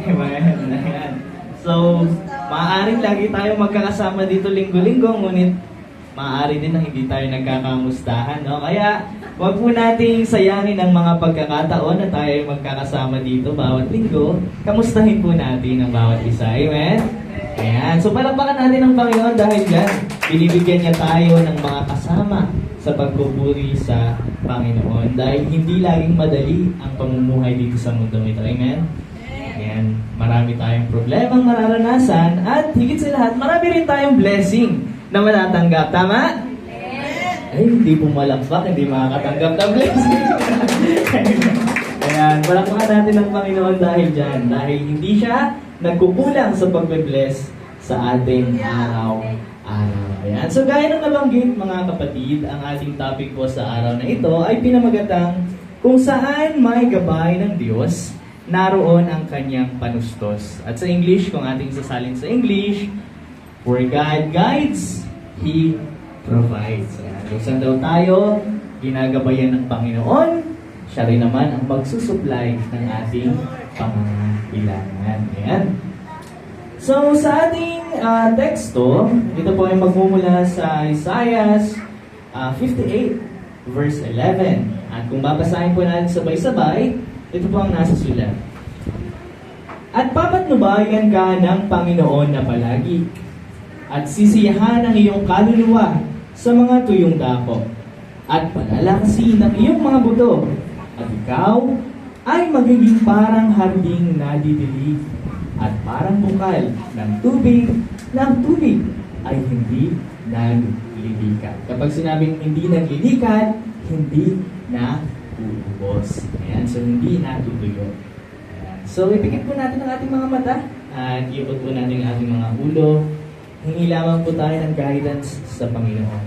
Amen. Ayan. So, maaaring lagi tayo magkakasama dito linggo-linggo, ngunit maaari din na hindi tayo nagkakamustahan, no? Kaya, wag po nating sayangin ang mga pagkakataon na tayo ay magkakasama dito bawat linggo. Kamustahin po natin ang bawat isa. Amen? Ayan. So, palakpakan natin ang Panginoon dahil dyan, binibigyan niya tayo ng mga kasama sa pagpupuri sa Panginoon. Dahil hindi laging madali ang pamumuhay dito sa mundong ito. Amen? Ayan. Marami tayong problemang mararanasan at higit sa lahat, marami rin tayong blessing na matatanggap. Tama? Ay, hindi pumalakpak, hindi makakatanggap ng blessing. Ayan, palakpakan natin ang Panginoon dahil dyan. Dahil hindi siya nagkukulang sa pagbe-bless sa ating araw-araw. Ayan. So, gaya ng nabanggit mga kapatid, ang ating topic po sa araw na ito ay pinamagatang kung saan may gabay ng Diyos, naroon ang kanyang panustos. At sa English, kung ating sasalin sa English, where God guides, He provides. Ayan. Kung saan daw tayo, ginagabayan ng Panginoon, siya rin naman ang magsusupply ng ating pangangailangan. Ayan. So, sa ating teksto, ito po ay magmumula sa Isaiah 58, verse 11. At kung babasahin po natin sabay-sabay, ito po ang nasa sulat. At papatnubayan ka ng Panginoon na palagi, at sisiyahan ang iyong kaluluwa sa mga tuyong dako, at palalakasin ang iyong mga buto, at ikaw ay magiging parang harding nadidilig, at parang bukal ng tubig ay hindi naglilikat. Kapag sinabing hindi naglilikat, hindi na uubos. Ayan, so hindi natutuyo. Ayan. So, ipikit po natin ang ating mga mata at iikot po natin ang ating mga ulo. Hingi lamang po tayo ng guidance sa Panginoon.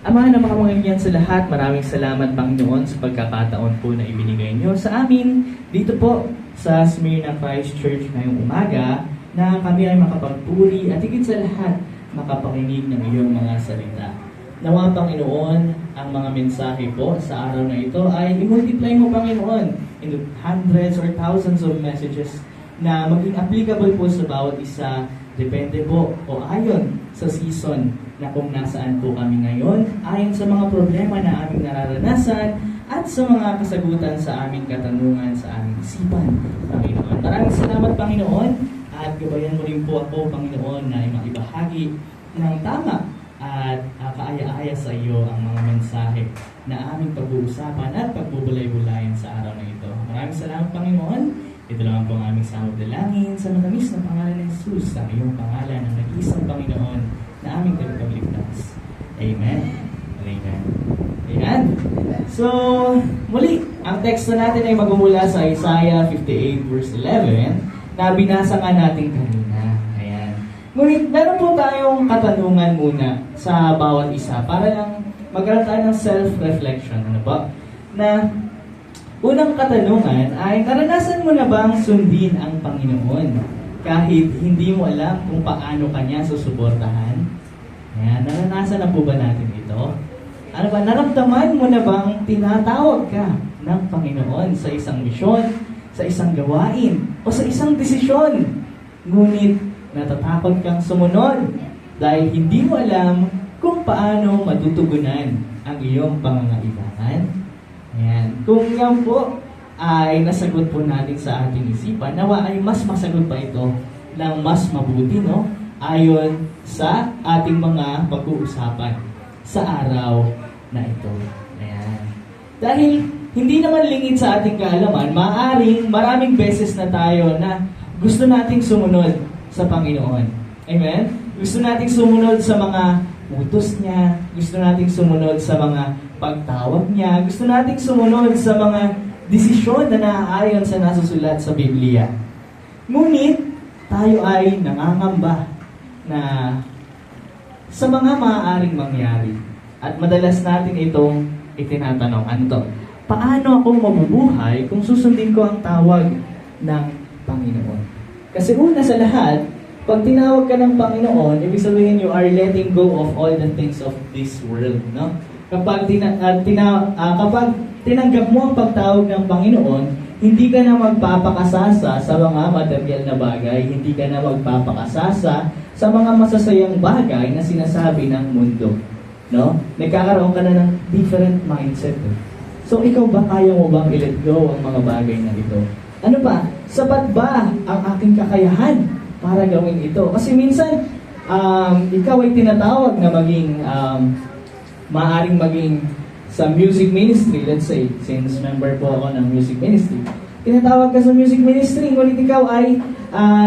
Ama na mga mangyayari sa lahat, maraming salamat Panginoon sa pagkakataon po na ibinigay niyo sa amin dito po sa Smyrna Christ Church ngayong umaga na kami ay makapagpuri at higit sa lahat makapakinig ng iyong mga salita. Nawa Panginoon, ang mga mensahe po sa araw na ito ay i-multiply mo Panginoon into hundreds or thousands of messages na maging applicable po sa bawat isa, depende po o ayon sa season na kung nasaan po kami ngayon, ayon sa mga problema na aming nararanasan at sa mga kasagutan sa aming katanungan, sa aming isipan, Panginoon. Maraming salamat Panginoon at gabayan mo rin po ako Panginoon na maibahagi ng tama at kaaya-aya sa iyo ang mga mensahe na aming pag-uusapan at pagbubulay-bulayan sa araw na ito. Maraming salamat Panginoon. Ito lang po ang aming samot dalangin sa matamis na pangalan ng Jesus, sa iyong pangalan ng nag-isang Panginoon na aming tagapagligtas. Amen. Amen. Ayan. So, muli, ang teksto natin ay magmumula sa Isaiah 58 verse 11 na binasa nga natin kanina. Ayan. Ngunit, meron po tayong katanungan muna sa bawat isa para lang magkaroon tayo ng self-reflection. Ano ba? Na unang katanungan ay, naranasan mo na bang sundin ang Panginoon kahit hindi mo alam kung paano kanya susuportahan? Ayan, naranasan na po ba natin ito? Ano ba, naramdaman mo na bang tinatawag ka ng Panginoon sa isang misyon, sa isang gawain, o sa isang desisyon? Ngunit natatakot kang sumunod dahil hindi mo alam kung paano matutugunan ang iyong pangangailangan? Ayan. Kung yan po ay nasagot po natin sa ating isipan, nawa ay mas masagot pa ito ng mas mabuti, no? Ayon sa ating mga pag-uusapan sa araw na ito. Ayan. Dahil hindi naman lingid sa ating kaalaman, maaaring maraming beses na tayo na gusto nating sumunod sa Panginoon. Amen? Gusto nating sumunod sa mga utos niya, gusto nating sumunod sa mga pagtawag niya, gusto nating sumunod sa mga desisyon na naaayon sa nasusulat sa Biblia. Ngunit, tayo ay nangangamba na sa mga maaaring mangyari. At madalas natin itong itinatanong, ano to? Paano ako mabubuhay kung susundin ko ang tawag ng Panginoon? Kasi una sa lahat, pag tinawag ka ng Panginoon, ibig sabihin you are letting go of all the things of this world, no? Kapag tinanggap mo ang pagtawag ng Panginoon, hindi ka na magpapakasasa sa mga material na bagay, hindi ka na magpapakasasa sa mga masasayang bagay na sinasabi ng mundo. No? Nagkakaroon ka na ng different mindset. So ikaw ba, kaya mo bang i-let go ang mga bagay na ito? Ano ba? Sapat ba ang aking kakayahan para gawin ito? Kasi minsan, ikaw ay tinatawag na maging, maaaring maging sa music ministry, let's say, since member po ako ng music ministry, tinatawag ka sa music ministry, ngunit ikaw ay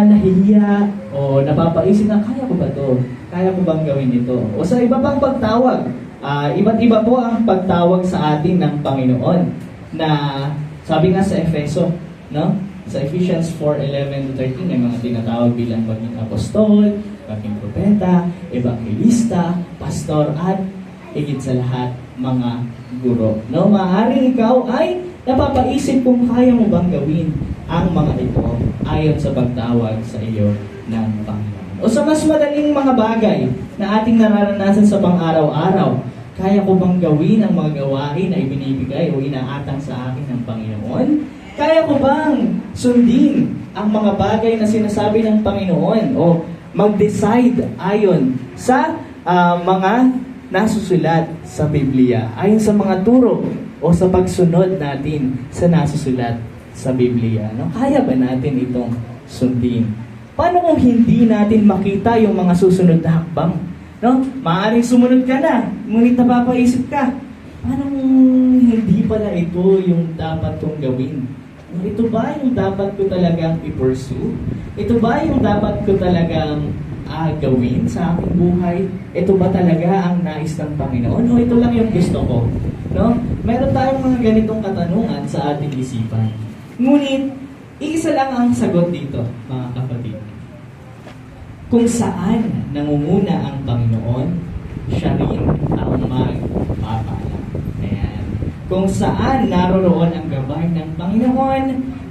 nahihiya o napapaisip na, kaya ko ba to? Kaya ko bang gawin ito? O sa iba pang pagtawag, iba't iba po ang pagtawag sa atin ng Panginoon na sabi nga sa Efeso, no? Sa Ephesians 4:11-13, may mga tinatawag bilang maging apostol, maging propeta, evangelista, pastor, at higit sa lahat, mga guro. No? Maaaring ikaw ay napapaisip kung kaya mo bang gawin ang mga ito ayon sa pagtawag sa iyo ng Panginoon. O sa mas madaling mga bagay na ating nararanasan sa pang-araw-araw, kaya ko bang gawin ang mga gawain na ibinibigay o inaatang sa akin ng Panginoon? Kaya ko bang sundin ang mga bagay na sinasabi ng Panginoon o mag-decide ayon sa mga nasusulat sa Biblia, ayon sa mga turo o sa pagsunod natin sa nasusulat sa Biblia? No? Kaya ba natin itong sundin? Paano kung hindi natin makita yung mga susunod na hakbang? No? Maaaring sumunod ka na, ngunit napapaisip ka, paano kung hindi pala ito yung dapat kong gawin? Ito ba yung dapat ko talagang i-pursue? Ito ba yung dapat ko talagang gawin sa aking buhay? Ito ba talaga ang nais ng Panginoon? O ito lang yung gusto ko? No? Meron tayong mga ganitong katanungan sa ating isipan. Ngunit, iisa lang ang sagot dito, mga kapatid. Kung saan nangunguna ang Panginoon, siya rin ang magpapala. Ayan. Kung saan naroroon ang gabay ng Panginoon,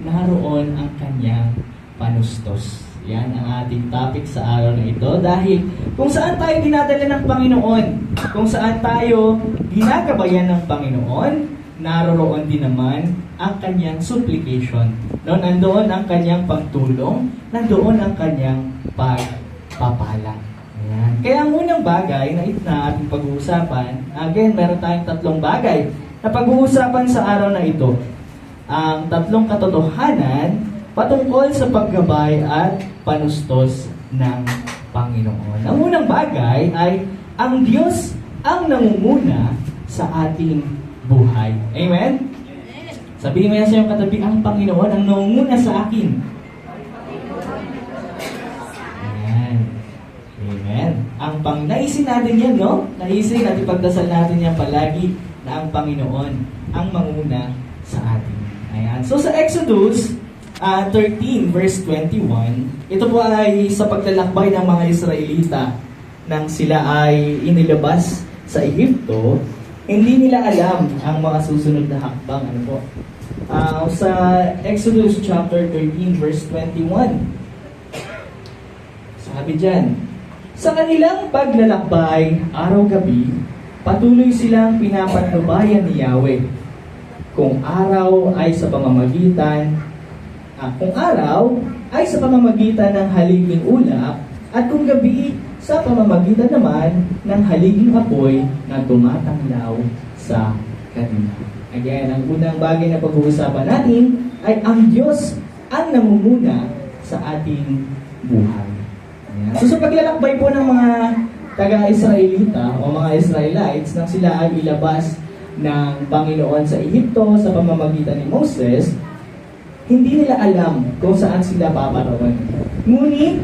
naroon ang kanyang panustos. Yan ang ating topic sa araw na ito. Dahil kung saan tayo dinadala ng Panginoon, kung saan tayo ginagabayan ng Panginoon, naroroon din naman ang kanyang supplication. No, nandoon ang kanyang pagtulong, nandoon ang kanyang pagpapala. Ayan. Kaya ang unang bagay na ating pag-uusapan, again, meron tayong tatlong bagay na pag-uusapan sa araw na ito. Ang tatlong katotohanan patungkol sa paggabay at panustos ng Panginoon. Ang unang bagay ay ang Diyos ang nangunguna sa ating buhay. Amen? Sabihin mo yan sa iyong katabi, ang Panginoon ang nangunguna sa akin. Amen. Amen. Naisin natin yan, no? Naisin at ipagdasal natin yan palagi na ang Panginoon ang manguna sa atin. Ayan. So sa Exodus 13 verse 21, ito po ay sa paglalakbay ng mga Israelita nang sila ay inilabas sa Ehipto. Hindi nila alam ang mga susunod na hakbang. Ano po? Sa Exodus chapter 13 verse 21, sabi dyan, sa kanilang paglalakbay araw-gabi, patuloy silang pinapatnubayan ni Yahweh. Kung araw ay sa pamamagitan ng haliging ulap, at kung gabi sa pamamagitan naman ng haliging apoy na tumatanglaw sa kanila. Again, ang unang bagay na pag-uusapan natin ay ang Diyos ang namumuna sa ating buhay. Ayan. So sa paglalakbay po ng mga taga-Israelita o mga Israelites nang sila ay ilabas ng Panginoon sa Ehipto sa pamamagitan ni Moses, hindi nila alam kung saan sila paparoon. Ngunit,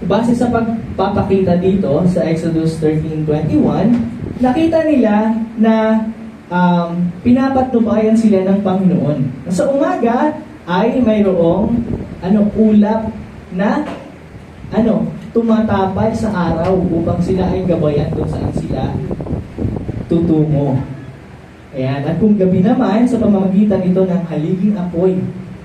base sa pagpapakita dito sa Exodus 13:21, nakita nila na pinapatnubayan sila ng Panginoon. Sa umaga ay mayroong ulap na tumatapal sa araw upang sila ay gabayan kung saan sila tutungo. Ayan. At kung gabi naman, sa pamamagitan ito ng haliging apoy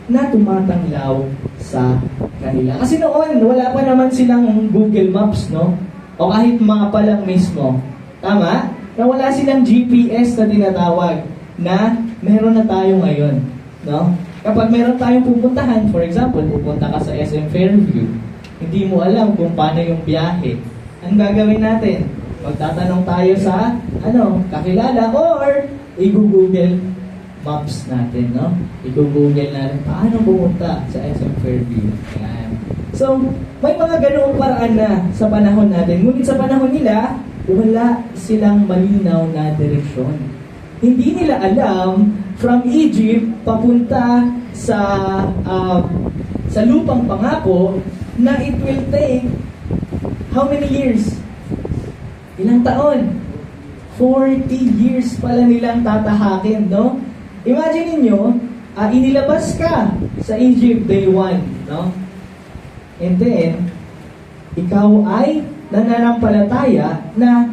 na tumatanglaw sa kanila. Kasi noon, wala pa naman silang Google Maps, no? O kahit mapa lang mismo. Tama? Na wala silang GPS na tinatawag na meron na tayo ngayon. no? Kapag meron tayong pupuntahan, for example, pupunta ka sa SM Fairview, hindi mo alam kung paano yung biyahe. Ang gagawin natin? Magtatanong tayo sa, kakilala or i-google maps natin, no? I-google natin paano pumunta sa SM Fairview. Yan. So, may mga ganoong paraan na sa panahon natin. Ngunit sa panahon nila, wala silang malinaw na direksyon. Hindi nila alam from Egypt papunta sa lupang pangako na it will take how many years? Ilang taon? 40 years pala nilang tatahakin, no? Imagine niyo, inilabas ka sa Egypt day 1, no? And then, ikaw ay nananampalataya na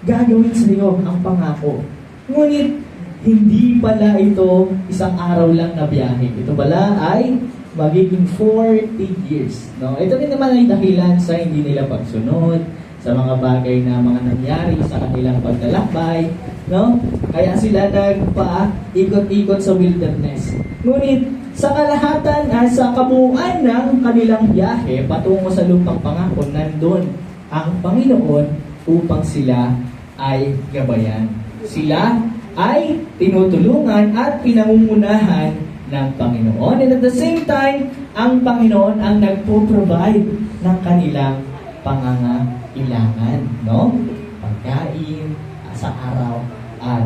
gagawin sa iyo ang pangako. Ngunit, hindi pala ito isang araw lang na biyahe. Ito pala ay magiging 40 years. No? Ito din naman ay dahilan sa hindi nila pagsunod, sa mga bagay na mga nangyari sa kanilang paglalakbay. No? Kaya sila nagpa-ikot-ikot sa wilderness. Ngunit, sa kalahatan at sa kabuuan ng kanilang biyahe patungo sa lupang pangako, nandun ang Panginoon upang sila ay gabayan. Sila ay tinutulungan at pinangungunahan ng Panginoon. And at the same time, ang Panginoon ang nagpo-provide ng kanilang pangangailangan, no? Pagkain, sa araw at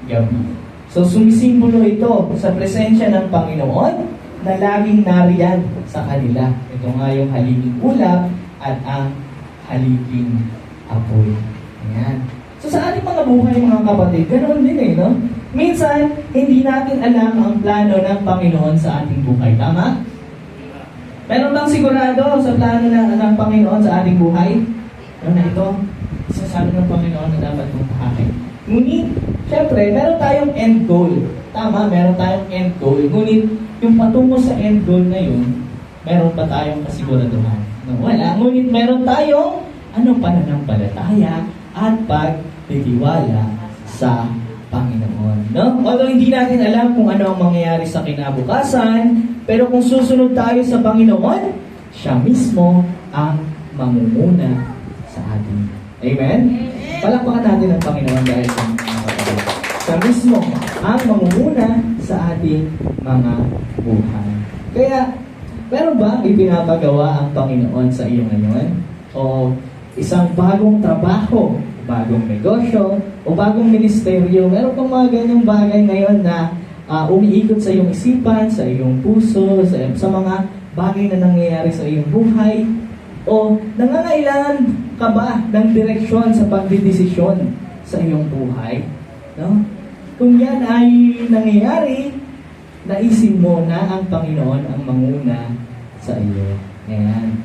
gabi. So, sumisimbolo ito sa presensya ng Panginoon na laging nariyan sa kanila. Ito nga yung haliping ulap at ang haliping apoy. Ayan. So, sa ating mga buhay, mga kapatid, ganoon din no? Minsan, hindi natin alam ang plano ng Panginoon sa ating buhay. Tama? Meron bang sigurado sa plano ng Panginoon sa ating buhay? Ano na ito? Isasabi ng Panginoon na dapat mong tahakin. Ngunit, syempre, meron tayong end goal. Tama, meron tayong end goal. Ngunit, yung patungo sa end goal na yun, meron pa tayong kasiguraduhan. No, wala. Ngunit, meron tayong pananampalataya at pagtitiwala sa Panginoon. No? Although hindi natin alam kung ano ang mangyayari sa kinabukasan, pero kung susunod tayo sa Panginoon, siya mismo ang mamumuna sa atin. Amen? Palakpakan natin ang Panginoon dahil sa mga kapatid. Siya mismo ang mamumuna sa ating mga buhay. Kaya, meron ba ipinapagawa ang Panginoon sa iyo ngayon? O isang bagong trabaho, bagong negosyo, o bagong ministeryo? Meron pang mga ganyang bagay ngayon na umiikot sa iyong isipan, sa iyong puso, sa mga bagay na nangyayari sa iyong buhay? O nangangailangan ka ba ng direksyon sa pagdidesisyon sa iyong buhay? No? Kung yan ay nangyayari, naisin mo na ang Panginoon ang manguna sa iyo. Ayan.